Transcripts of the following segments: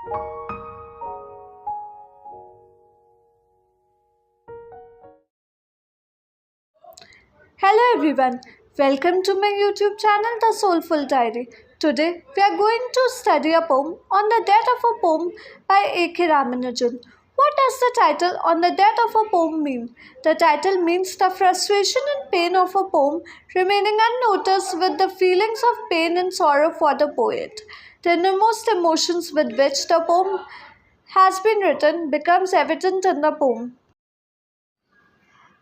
Hello everyone, welcome to my YouTube channel The Soulful Diary. Today we are going to study a poem on the death of a poem by AK Ramanujan. What does the title on the death of a poem mean? The title means the frustration and pain of a poem remaining unnoticed with the feelings of pain and sorrow for the poet. The innermost emotions with which the poem has been written becomes evident in the poem.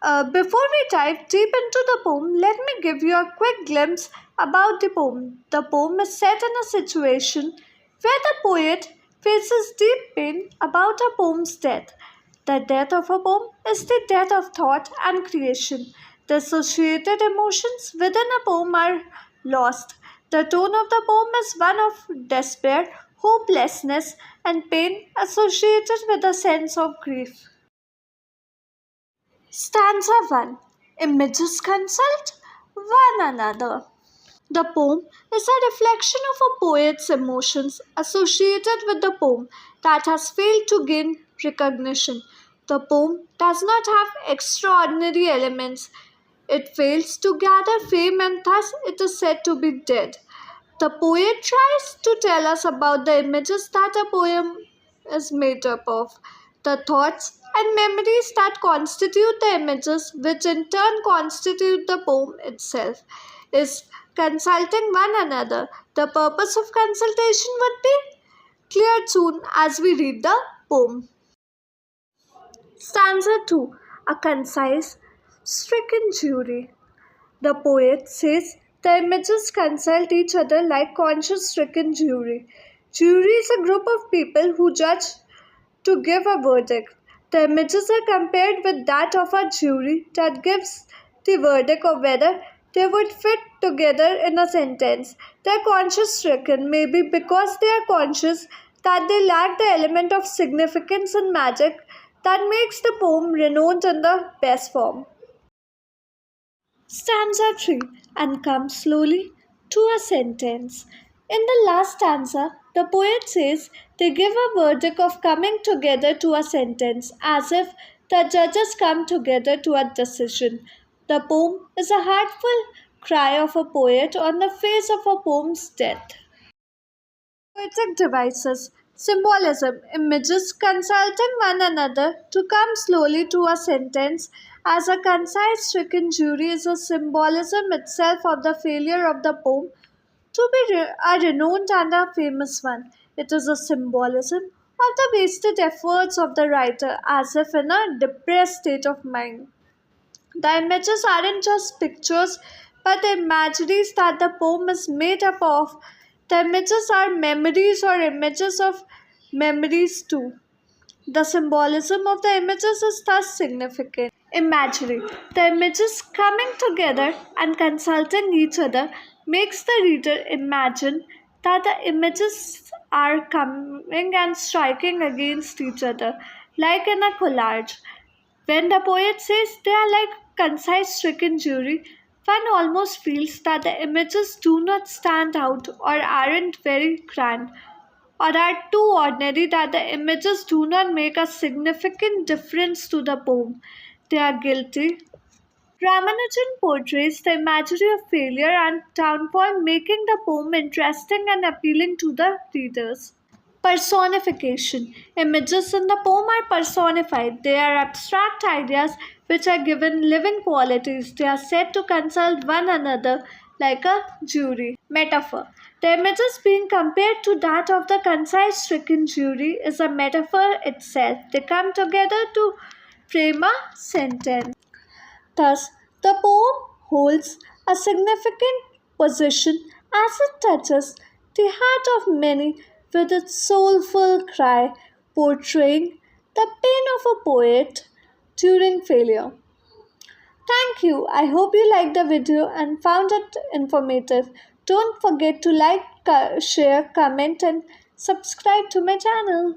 Before we dive deep into the poem, let me give you a quick glimpse about the poem. The poem is set in a situation where the poet faces deep pain about a poem's death. The death of a poem is the death of thought and creation. The associated emotions within a poem are lost. The tone of the poem is one of despair, hopelessness, and pain associated with a sense of grief. Stanza 1. Images consult one another. The poem is a reflection of a poet's emotions associated with the poem that has failed to gain recognition. The poem does not have extraordinary elements. It fails to gather fame and thus it is said to be dead. The poet tries to tell us about the images that a poem is made up of, the thoughts and memories that constitute the images, which in turn constitute the poem itself, is consulting one another. The purpose of consultation would be clear soon as we read the poem. Stanza 2. A concise, stricken jury. The poet says the images consult each other like conscious stricken jury. Jury is a group of people who judge to give a verdict. The images are compared with that of a jury that gives the verdict of whether they would fit together in a sentence. They are conscious stricken, maybe because they are conscious that they lack the element of significance and magic that makes the poem renowned in the best form. Stanza 3. And come slowly to a sentence. In the last stanza, the poet says they give a verdict of coming together to a sentence, as if the judges come together to a decision. The poem is a heartful cry of a poet on the face of a poem's death. Poetic devices, symbolism, images consulting one another to come slowly to a sentence as a concise stricken jury is a symbolism itself of the failure of the poem to be a renowned and a famous one. It is a symbolism of the wasted efforts of the writer as if in a depressed state of mind. The images aren't just pictures, but the imageries that the poem is made up of. The images are memories or images of memories too. The symbolism of the images is thus significant. Imagery. The images coming together and consulting each other makes the reader imagine that the images are coming and striking against each other, like in a collage. When the poet says they are like concise stricken jury, one almost feels that the images do not stand out or aren't very grand or are too ordinary that the images do not make a significant difference to the poem. They are guilty. Ramanujan portrays the imagery of failure and downfall, making the poem interesting and appealing to the readers. Personification. Images in the poem are personified. They are abstract ideas which are given living qualities. They are said to consult one another like a jury. Metaphor. The images being compared to that of the concise stricken jury is a metaphor itself. They come together to frame a sentence. Thus, the poem holds a significant position as it touches the heart of many with its soulful cry, portraying the pain of a poet during failure. Thank you. I hope you liked the video and found it informative. Don't forget to like, share, comment, and subscribe to my channel.